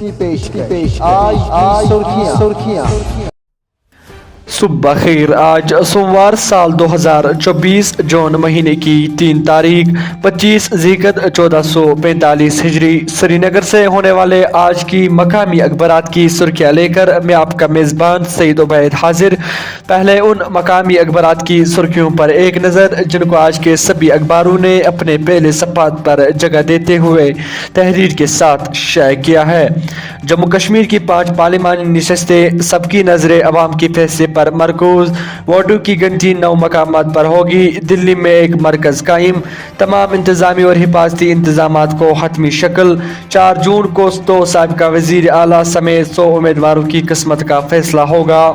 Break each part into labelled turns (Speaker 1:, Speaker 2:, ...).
Speaker 1: کی پیش آج سرخیاں
Speaker 2: صبح خیر، آج سوموار سال 2024 جون مہینے کی 3 تاریخ 25 ذیقعد 1445 ہجری سری نگر سے ہونے والے آج کی مقامی اخبارات کی سرخیاں لے کر میں آپ کا میزبان سعید عبید حاضر۔ پہلے ان مقامی اخبارات کی سرخیوں پر ایک نظر جن کو آج کے سبھی اخباروں نے اپنے پہلے صفحات پر جگہ دیتے ہوئے تحریر کے ساتھ شائع کیا ہے۔ جموں کشمیر کی 5 پارلیمانی نشستیں، سب کی نظریں عوام کے فیصلے پر مرکوز، ووٹوں کی گنتی 9 مقامات پر ہوگی۔ دلی میں ایک مرکز قائم، تمام انتظامی اور حفاظتی انتظامات کو حتمی شکل۔ 4 جون کو 2 سابقہ وزیر اعلیٰ سمیت 100 امیدواروں کی قسمت کا فیصلہ ہوگا۔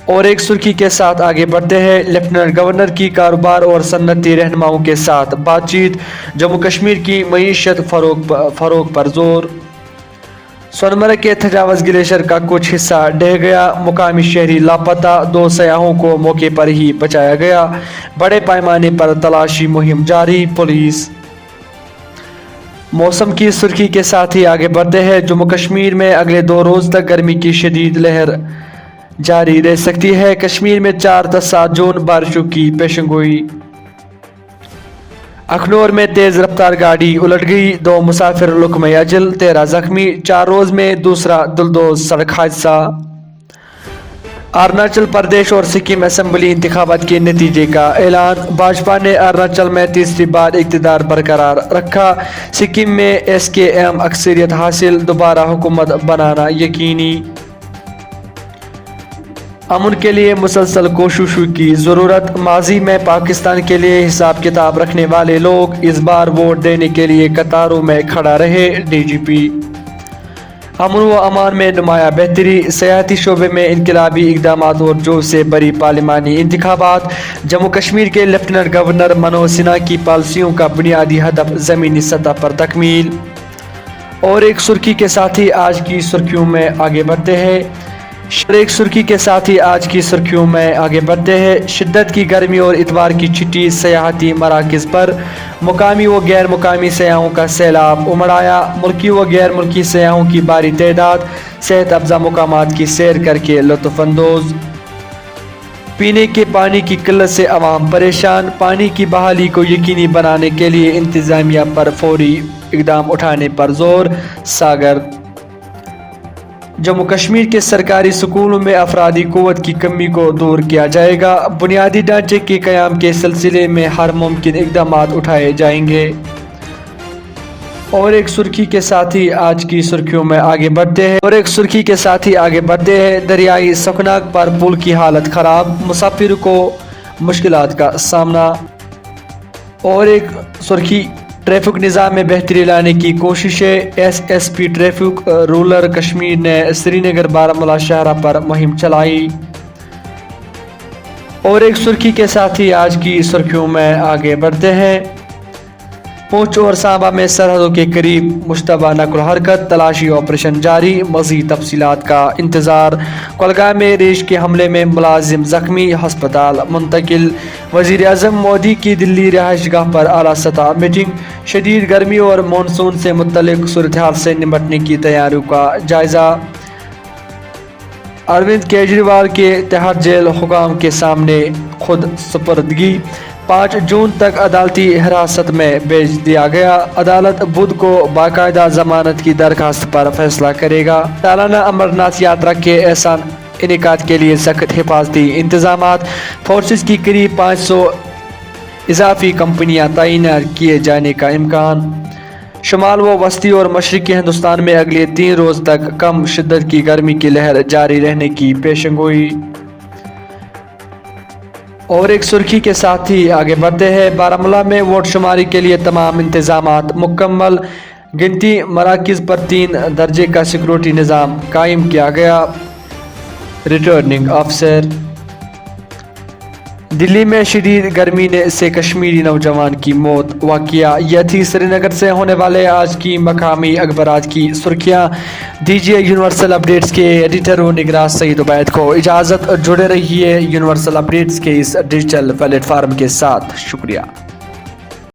Speaker 2: اور ایک سرخی کے ساتھ آگے بڑھتے ہیں، لیفٹیننٹ گورنر کی کاروبار اور صنعتی رہنماؤں کے ساتھ بات چیت، جموں کشمیر کی معیشت فروغ پر زور۔ سونمرگ کے تجاوز گلیشیر کا کچھ حصہ ڈہ گیا، مقامی شہری لاپتہ، 2 سیاحوں کو موقع پر ہی بچایا گیا، بڑے پیمانے پر تلاشی مہم جاری، پولیس۔ موسم کی سرخی کے ساتھ ہی آگے بڑھتے ہیں، جموں کشمیر میں اگلے 2 روز تک گرمی کی شدید لہر جاری رہ سکتی ہے، کشمیر میں 4 تا 7 جون بارشوں کی پیشن گوئی۔ اخنور میں تیز رفتار گاڑی الٹ گئی، 2 مسافر لقمہ اجل، 13 زخمی، 4 روز میں دوسرا دلدوز سڑک حادثہ۔ اروناچل پردیش اور سکم اسمبلی انتخابات کے نتیجے کا اعلان، بھاجپا نے اروناچل میں تیسری بار اقتدار برقرار رکھا، سکم میں ایس کے ایم اکثریت حاصل، دوبارہ حکومت بنانا یقینی۔ امن کے لیے مسلسل کوششوں کی ضرورت، ماضی میں پاکستان کے لیے حساب کتاب رکھنے والے لوگ اس بار ووٹ دینے کے لیے قطاروں میں کھڑا رہے، ڈی جی پی۔ امن و امان میں نمایاں بہتری، سیاحتی شعبے میں انقلابی اقدامات اور جوش سے بھری پارلیمانی انتخابات، جموں کشمیر کے لیفٹیننٹ گورنر منوج سنہا کی پالیسیوں کا بنیادی ہدف زمینی سطح پر تکمیل۔ اور ایک سرخی کے ساتھ ہی آج کی سرخیوں میں آگے بڑھتے ہیں، شدت کی گرمی اور اتوار کی چھٹی سیاحتی مراکز پر مقامی و غیر مقامی سیاحوں کا سیلاب امڑ آیا، ملکی و غیر ملکی سیاحوں کی بھاری تعداد صحت افزا مقامات کی سیر کر کے لطف اندوز۔ پینے کے پانی کی قلت سے عوام پریشان، پانی کی بحالی کو یقینی بنانے کے لیے انتظامیہ پر فوری اقدام اٹھانے پر زور، ساگر۔ جموں کشمیر کے سرکاری اسکولوں میں افرادی قوت کی کمی کو دور کیا جائے گا، بنیادی ڈھانچے کے قیام کے سلسلے میں ہر ممکن اقدامات اٹھائے جائیں گے۔ اور ایک سرخی کے ساتھ ہی آج کی سرخیوں میں آگے بڑھتے ہیں، دریائے سکھناگ پر پل کی حالت خراب، مسافروں کو مشکلات کا سامنا۔ اور ایک سرخی، ٹریفک نظام میں بہتری لانے کی کوششیں، S P traffic rural Kashmir نے سری نگر بارہمولہ شاہراہ پر مہم چلائی۔ اور ایک سرخی کے ساتھ ہی آج کی سرخیوں میں آگے بڑھتے ہیں، پونچھ اور سانبہ میں سرحدوں کے قریب مشتبہ نقل و حرکت، تلاشی آپریشن جاری، مزید تفصیلات کا انتظار۔ کولگام میں ریچھ کے حملے میں ملازم زخمی، ہسپتال منتقل۔ وزیر اعظم مودی کی دلی رہائش گاہ پر اعلیٰ سطح میٹنگ، شدید گرمی اور مانسون سے متعلق صورتحال سے نمٹنے کی تیاریوں کا جائزہ۔ اروند کیجریوال کے تہاڑ جیل حکام کے سامنے خود سپردگی، 5 جون تک عدالتی حراست میں بھیج دیا گیا، عدالت بدھ کو باقاعدہ ضمانت کی درخواست پر فیصلہ کرے گا۔ سالانہ امرناتھ یاترا کے احسان انعقاد کے لیے سخت حفاظتی انتظامات، فورسز کی قریب 500 اضافی کمپنیاں تعینات کیے جانے کا امکان۔ شمال و وسطی اور مشرقی ہندوستان میں اگلے 3 روز تک کم شدت کی گرمی کی لہر جاری رہنے کی پیشن گوئی۔ اور ایک سرخی کے ساتھ ہی آگے بڑھتے ہیں، بارہمولہ میں ووٹ شماری کے لیے تمام انتظامات مکمل، گنتی مراکز پر 3 درجے کا سیکورٹی نظام قائم کیا گیا، ریٹرننگ آفیسر۔ دلی میں شدید گرمی سے کشمیری نوجوان کی موت، واقعہ یہ تھی سری نگر سے ہونے والے آج کی مقامی اخبارات کی سرخیاں۔ دیجیے یونیورسل اپڈیٹس کے ایڈیٹر و نگراں سعید عبید کو اجازت، جڑے رہیے یونیورسل اپڈیٹس کے اس ڈیجیٹل پلیٹ فارم کے ساتھ، شکریہ۔